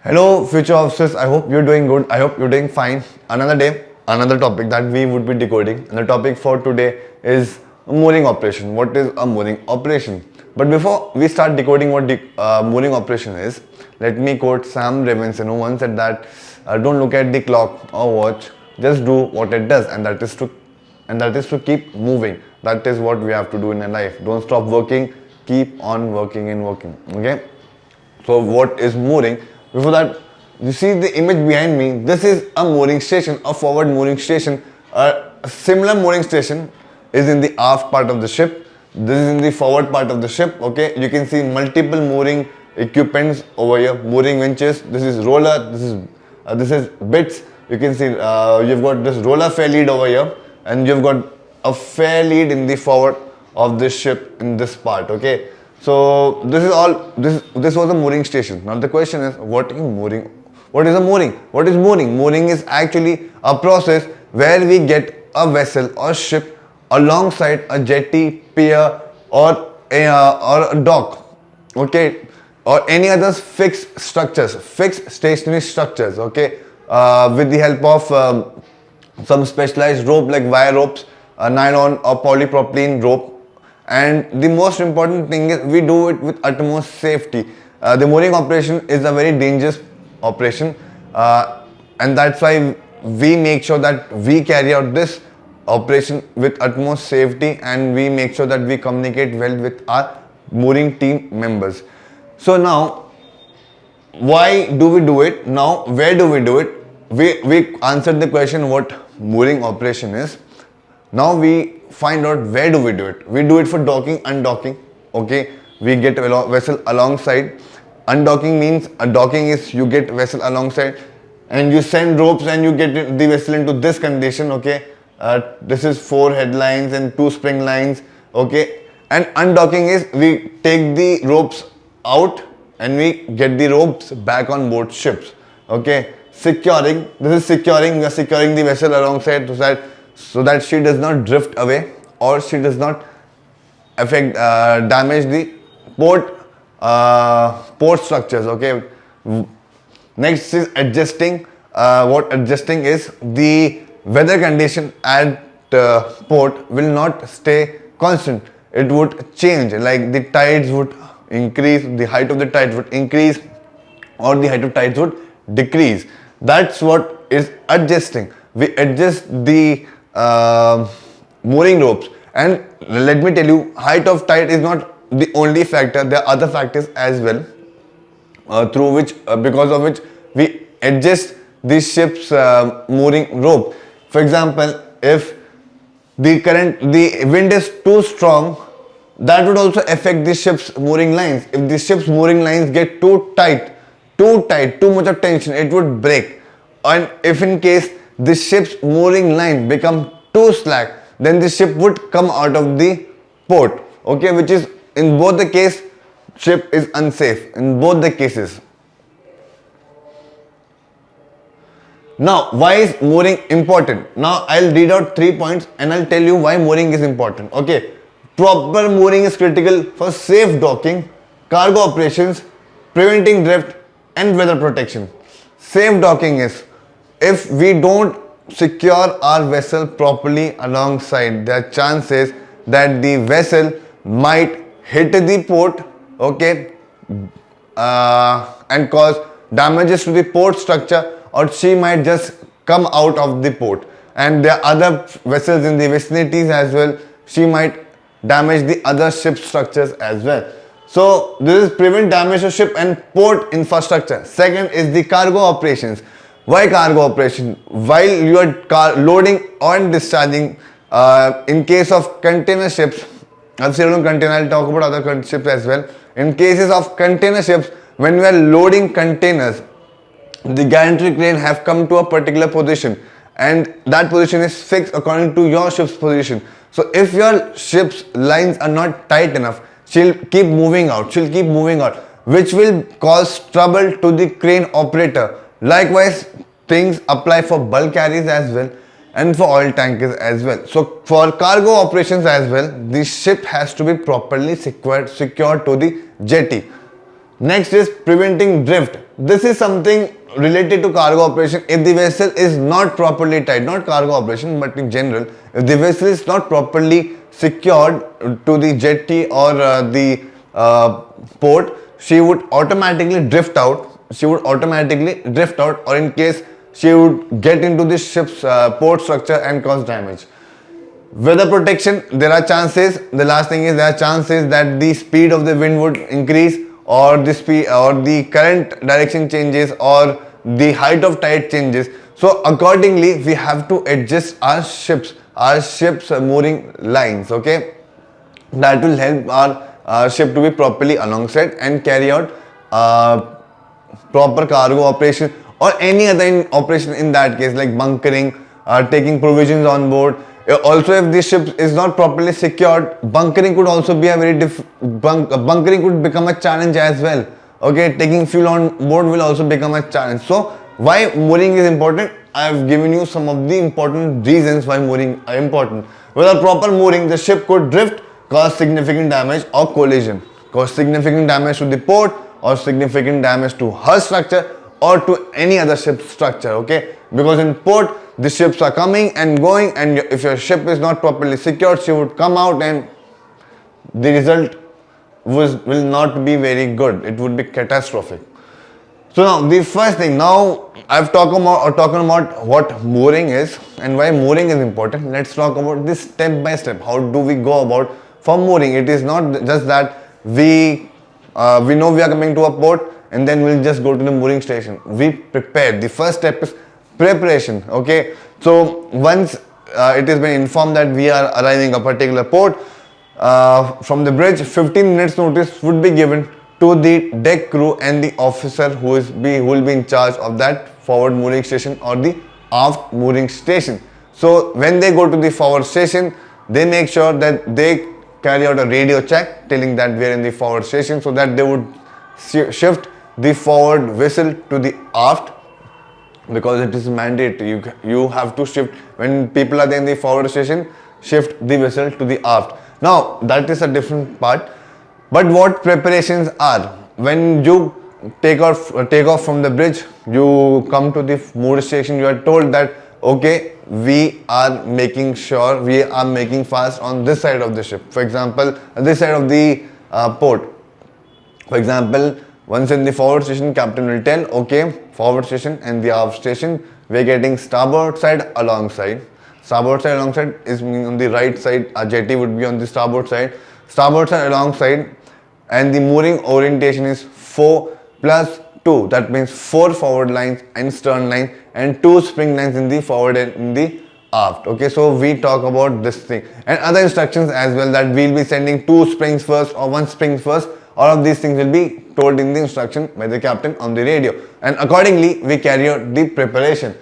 Hello, future officers. I hope you're doing good. I hope you're doing fine. Another day, another topic that we would be decoding. And the topic for today is mooring operation. What is a mooring operation? But before we start decoding what mooring operation is, let me quote Sam Robinson, who once said that don't look at the clock or watch, just do what it does, and that is to keep moving. That is what we have to do in our life. Don't stop working. Keep on working and working. Okay. So what is mooring? Before that, you see the image behind me. This is a mooring station, a forward mooring station. A similar mooring station is in the aft part of the ship. This is in the forward part of the ship. Okay, you can see multiple mooring equipments over here. Mooring winches. This is roller. This is bits. You can see you've got this roller fair lead over here, and you've got a fair lead in the forward of this ship in this part. Okay. So this is all. This was a mooring station. Now the question is, what is mooring? What is a mooring? What is mooring? Mooring is actually a process where we get a vessel or ship alongside a jetty, pier, or a dock. Okay, or any other fixed structures, fixed stationary structures. Okay, with the help of some specialized rope like wire ropes, nylon or polypropylene rope. And the most important thing is we do it with utmost safety. The mooring operation is a very dangerous operation, and that's why we make sure that we carry out this operation with utmost safety, and we make sure that we communicate well with our mooring team members. So now, why do we do it? Now, where do we do it? We answered the question what mooring operation is. Now we find out where do we do it. We do it for docking, undocking. Okay, we get a vessel alongside. Undocking means docking is you get vessel alongside and you send ropes and you get the vessel into this condition. Okay, this is 4 headlines and 2 spring lines. Okay, and undocking is we take the ropes out and we get the ropes back on board ships. Okay, securing, this is securing. We are securing the vessel alongside so that she does not drift away or she does not affect damage the port structures. Okay, next is adjusting. What adjusting is, the weather condition at port will not stay constant. It would change, like the tides would increase, the height of the tides would increase, or the height of tides would decrease. That's what is adjusting. We adjust the mooring ropes, and let me tell you, height of tide is not the only factor. There are other factors as well, through which because of which we adjust the ship's mooring rope. For example, if the wind is too strong, that would also affect the ship's mooring lines. If the ship's mooring lines get too tight, too much of tension, it would break. And if in case the ship's mooring line become too slack, then the ship would come out of the port. Okay, which is in both the case, ship is unsafe in both the cases. Now, why is mooring important? Now, I'll read out 3 points and I'll tell you why mooring is important. Okay, proper mooring is critical for safe docking, cargo operations, preventing drift, and weather protection. Safe docking is, if we don't secure our vessel properly alongside, there are chances that the vessel might hit the port, okay, and cause damages to the port structure, or she might just come out of the port. And there are other vessels in the vicinities as well. She might damage the other ship structures as well. So this is prevent damage to ship and port infrastructure. Second is the cargo operations. Why cargo operation? While you are loading or discharging, in case of container ships, I'll say on container, I'll talk about other ships as well. In cases of container ships, when we are loading containers, the gantry crane have come to a particular position, and that position is fixed according to your ship's position. So if your ship's lines are not tight enough, she'll keep moving out, which will cause trouble to the crane operator. Likewise, things apply for bulk carriers as well and for oil tankers as well. So for cargo operations as well, the ship has to be properly secured to the jetty. Next is preventing drift. This is something related to cargo operation. If the vessel is not properly tied, not cargo operation, but in general, if the vessel is not properly secured to the jetty or the port, she would automatically drift out. Or in case she would get into the ship's port structure and cause damage. Weather protection, there are chances. The last thing is there are chances that the speed of the wind would increase, or the speed or the current direction changes, or the height of tide changes. So accordingly, we have to adjust our ship's mooring lines. Okay, that will help our ship to be properly alongside and carry out proper cargo operation or any other operation in that case, like bunkering, taking provisions on board. Also, if the ship is not properly secured, bunkering could also be a bunkering could become a challenge as well. Okay, taking fuel on board will also become a challenge. So why mooring is important? I have given you some of the important reasons why mooring are important. Without proper mooring, the ship could drift, cause significant damage or collision, cause significant damage to the port or significant damage to her structure or to any other ship's structure. Okay, because in port the ships are coming and going, and if your ship is not properly secured, she would come out and the result will not be very good. It would be catastrophic. So now the first thing, now I've talked about what mooring is and why mooring is important. Let's talk about this step by step. How do we go about for mooring? It is not just that we know we are coming to a port and then we'll just go to the mooring station. We prepare. The first step is preparation. Okay, so once it has been informed that we are arriving a particular port, from the bridge, 15 minutes notice would be given to the deck crew and the officer who will be in charge of that forward mooring station or the aft mooring station. So when they go to the forward station, they make sure that they carry out a radio check telling that we are in the forward station, so that they would shift the forward vessel to the aft, because it is mandatory. You have to shift when people are there in the forward station, shift the vessel to the aft. Now that is a different part. But what preparations are? When you take off from the bridge, you come to the mooring station, you are told that okay, we are making fast on this side of the ship. For example, this side of the port. For example, once in the forward station, captain will tell, okay, forward station and the aft station, we are getting starboard side alongside. Starboard side alongside is meaning on the right side. A jetty would be on the starboard side. Starboard side alongside, and the mooring orientation is 4+2. That means 4 forward lines and stern lines and 2 spring lines in the forward and in the aft. Okay, so we talk about this thing and other instructions as well, that we'll be sending 2 springs first or 1 spring first. All of these things will be told in the instruction by the captain on the radio, and accordingly we carry out the preparation.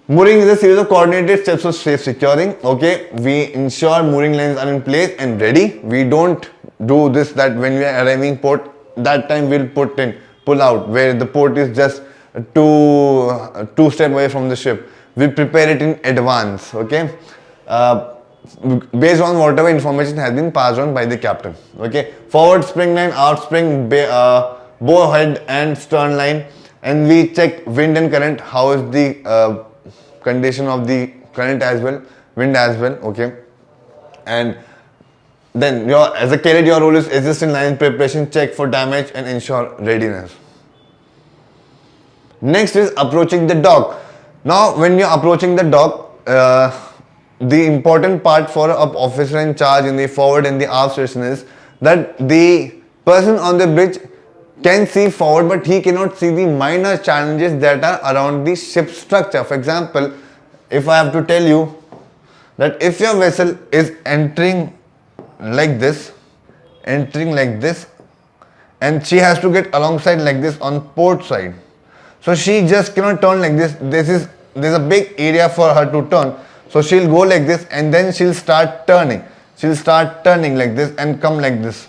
Mooring is a series of coordinated steps of safe securing. Okay, we ensure mooring lines are in place and ready. We don't do this that when we are arriving port, that time we'll pull out, where the port is just two steps away from the ship. We prepare it in advance. Okay, based on whatever information has been passed on by the captain. Okay, forward spring line, aft spring, bow head and stern line, and we check wind and current. How is the condition of the current as well, wind as well. Okay, and then as a cadet, your role is assist in line preparation, check for damage and ensure readiness. Next is approaching the dock. Now when you're approaching the dock, the important part for an officer in charge in the forward and the aft station is that the person on the bridge can see forward, but he cannot see the minor challenges that are around the ship's structure. For example, if I have to tell you that if your vessel is entering like this, and she has to get alongside like this on port side, so she just cannot turn like this. There's a big area for her to turn, so she'll go like this and then she'll start turning like this and come like this.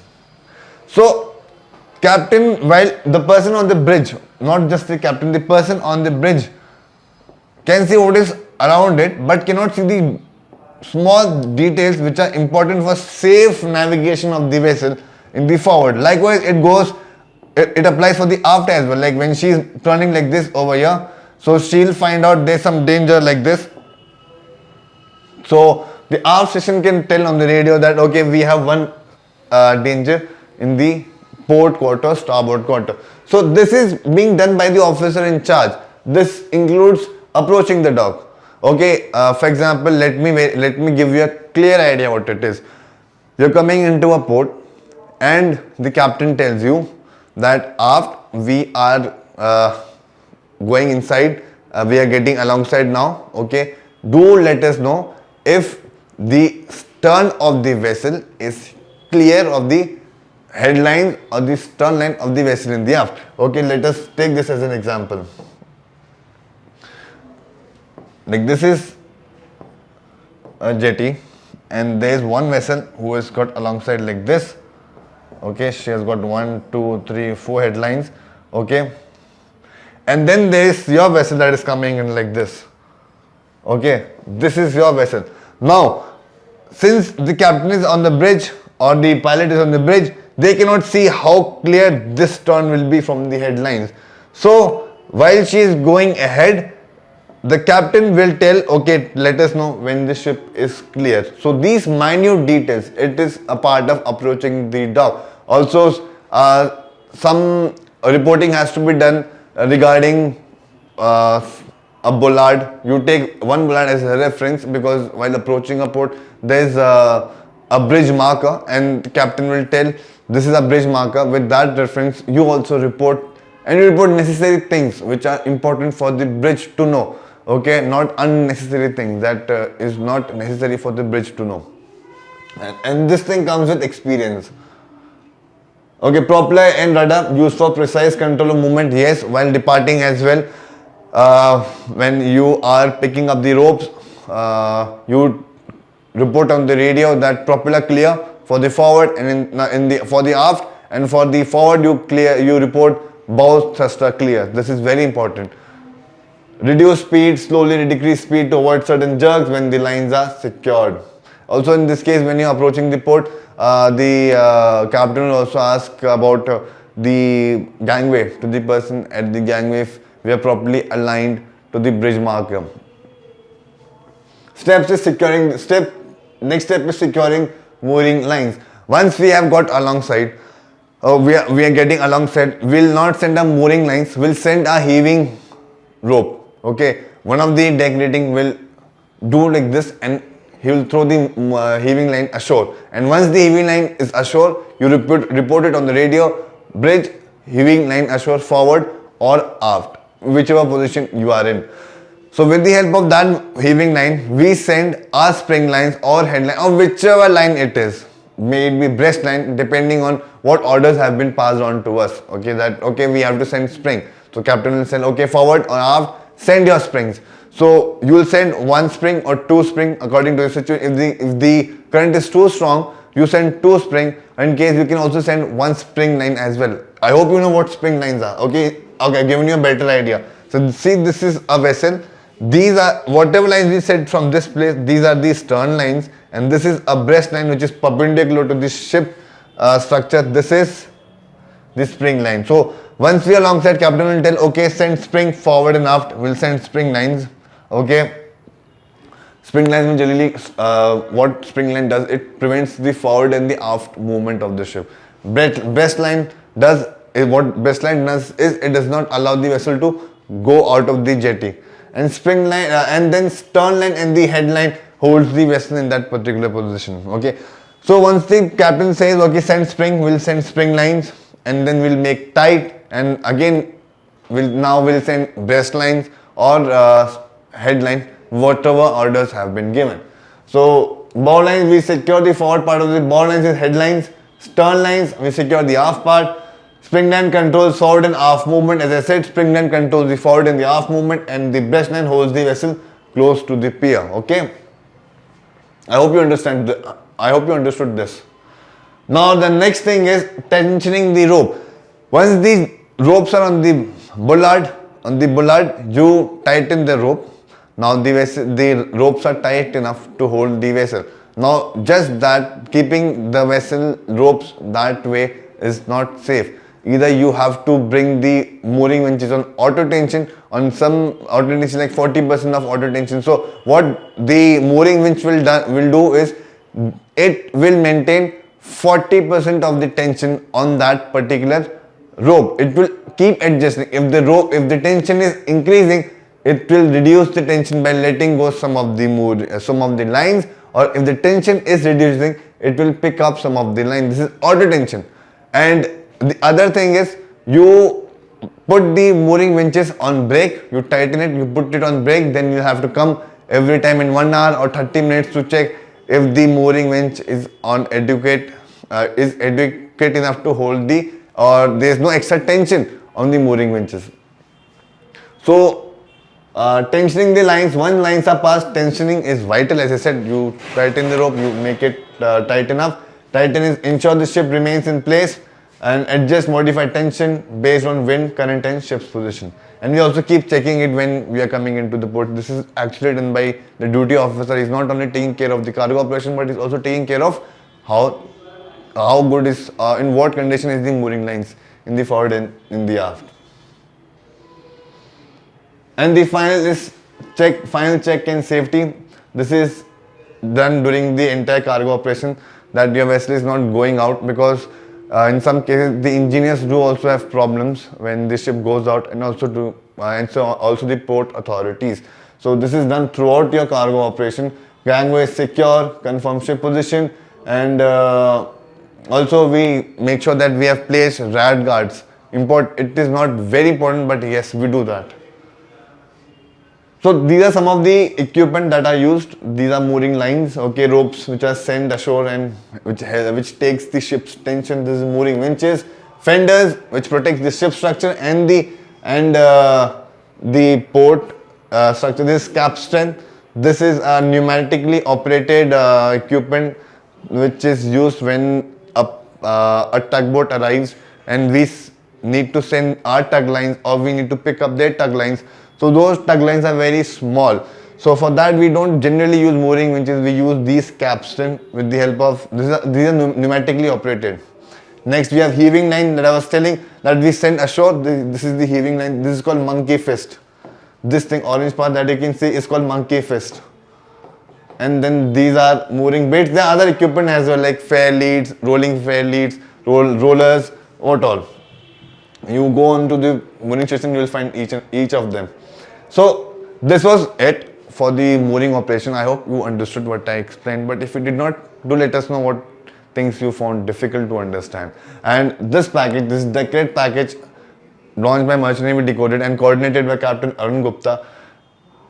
So captain, while the person on the bridge, not just the captain, the person on the bridge can see what is around it, but cannot see the small details which are important for safe navigation of the vessel in the forward. Likewise, it goes it applies for the aft as well. Like when she's turning like this over here, so she'll find out there's some danger like this. So the aft station can tell on the radio that okay, we have one danger in the port quarter, starboard quarter. So this is being done by the officer in charge. This includes approaching the dock. Okay, for example, let me give you a clear idea what it is. You're coming into a port, and the captain tells you that aft we are going inside. We are getting alongside now. Okay, do let us know if the stern of the vessel is clear of the headline or the stern line of the vessel in the aft. Okay, let us take this as an example. Like this is a jetty, and there is one vessel who is got alongside like this. Okay, she has got 1, 2, 3, 4 headlines. Okay, and then there is your vessel that is coming in like this. Okay, this is your vessel. Now, since the captain is on the bridge or the pilot is on the bridge, they cannot see how clear this turn will be from the headlines. So while she is going ahead, the captain will tell, okay, let us know when the ship is clear. So these minute details, it is a part of approaching the dock. Also, some reporting has to be done regarding a bollard. You take one bollard as a reference because while approaching a port, there is a bridge marker, and the captain will tell this is a bridge marker. With that reference, you also report, and you report necessary things which are important for the bridge to know. Okay, not unnecessary things that is not necessary for the bridge to know. And this thing comes with experience. Okay, propeller and rudder used for precise control of movement. Yes, while departing as well. When you are picking up the ropes, you report on the radio that propeller clear for the forward, and for the aft, and for the forward you report bow thruster clear. This is very important. Reduce speed, slowly decrease speed to avoid sudden jerks when the lines are secured. Also in this case, when you are approaching the port, the captain will also ask about the gangway to the person at the gangway if we are properly aligned to the bridge marker. Next step is securing mooring lines. Once we have got alongside, we are getting alongside, we'll not send a mooring lines, we'll send a heaving rope. Okay, one of the deck rating will do like this, and he will throw the heaving line ashore. And once the heaving line is ashore, you report it on the radio, bridge, heaving line ashore, forward or aft, whichever position you are in. So with the help of that heaving line, we send our spring lines or headline or whichever line it is. May it be breast line, depending on what orders have been passed on to us. Okay, that okay, we have to send spring. So captain will send, okay, forward or aft, send your springs. So you will send one spring or two spring according to the situation. If the current is too strong, you send two spring. In case you can also send one spring line as well. I hope you know what spring lines are. Okay, giving you a better idea. So see, this is a vessel. These are whatever lines we set from this place. These are the stern lines, and this is a breast line which is perpendicular to the ship structure. This is the spring line. So once we are alongside, captain will tell, okay, send spring forward and aft. We'll send spring lines. Okay. Spring lines will generally, what spring line does, it prevents the forward and the aft movement of the ship. Breast line does, what breast line does is, it does not allow the vessel to go out of the jetty. And spring line, and then stern line and the headline holds the vessel in that particular position. Okay. So once the captain says, okay, send spring, we'll send spring lines, and then we'll make tight, and again we'll send breast lines or headline, whatever orders have been given. So bow lines, we secure the forward part of the bow lines is headlines. Stern lines, we secure the aft part. Spring line controls forward and aft movement. As I said, spring line controls the forward and the aft movement, and the breast line holds the vessel close to the pier. Okay. I hope you understand. I hope you understood this. Now the next thing is tensioning the rope. Once the ropes are on the bollard, you tighten the rope. Now the ropes are tight enough to hold the vessel. Now just that, keeping the vessel ropes that way is not safe. Either you have to bring the mooring winches on auto tension, on some auto tension like 40% of auto tension. So what the mooring winch will do is it will maintain 40% of the tension on that particular rope. It will keep adjusting. If the tension is increasing, it will reduce the tension by letting go some of the lines, or if the tension is reducing, it will pick up some of the lines. This is auto tension. And the other thing is, you put the mooring winches on brake, you tighten it, you put it on brake, then you have to come every time in 1 hour or 30 minutes to check if the mooring winch is adequate enough to hold or there is no extra tension on the mooring winches. So tensioning the lines, once lines are passed, tensioning is vital. As I said, you tighten the rope, you make it tight enough. Tighten is ensure the ship remains in place, and adjust modify tension based on wind, current and ship's position. And we also keep checking it when we are coming into the port. This is actually done by the duty officer. He's not only taking care of the cargo operation, but he's also taking care of how good is, in what condition is the mooring lines in the forward and in the aft. And the final check and safety. This is done during the entire cargo operation, that your vessel is not going out, because in some cases the engineers do also have problems when the ship goes out, and also the port authorities. So this is done throughout your cargo operation. Gangway is secure, confirm ship position, and also we make sure that we have placed rad guards. It is not very important, but yes, we do that. So these are some of the equipment that are used. These are mooring lines, okay, ropes which are sent ashore and which takes the ship's tension. This is mooring winches, fenders which protects the ship structure and the port structure. This is capstan. This is a pneumatically operated equipment which is used when a tugboat arrives and we need to send our tug lines, or we need to pick up their tug lines. So those tug lines are very small. So for that we don't generally use mooring winches. We use these capstan with the help of, these are pneumatically operated. Next we have heaving line that I was telling that we send ashore. This is the heaving line. This is called monkey fist. This thing, orange part that you can see, is called monkey fist. And then these are mooring baits. There are other equipment as well, like fair leads, rolling fair leads, rollers, what all. You go on to the mooring station, you will find each of them. So this was it for the mooring operation. I hope you understood what I explained, but if you did not, do let us know what things you found difficult to understand. And this package, this Decoded package, launched by Maritime Decoded and coordinated by Captain Arun Gupta,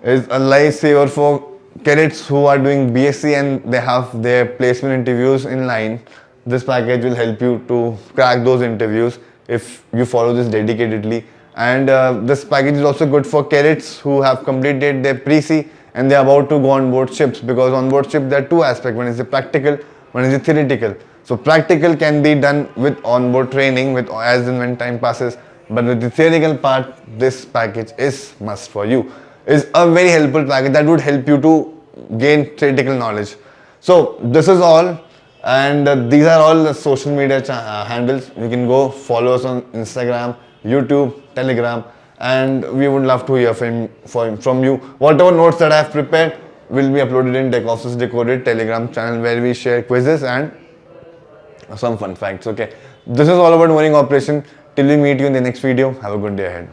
is a lifesaver for cadets who are doing BSc and they have their placement interviews in line. This package will help you to crack those interviews if you follow this dedicatedly. And this package is also good for cadets who have completed their pre-C and they are about to go on board ships, because on board ship there are two aspects. One is the practical, one is the theoretical. So practical can be done with on-board training, with as and when time passes, but with the theoretical part, this package is must for you. Is a very helpful package that would help you to gain theoretical knowledge. So this is all, and these are all the social media handles. You can go follow us on Instagram, YouTube, Telegram, and we would love to hear from you. Whatever notes that I have prepared will be uploaded in Tech Office Decoded Telegram channel, where we share quizzes and some fun facts. Okay, this is all about mooring operation. Till we meet you in the next video, have a good day ahead.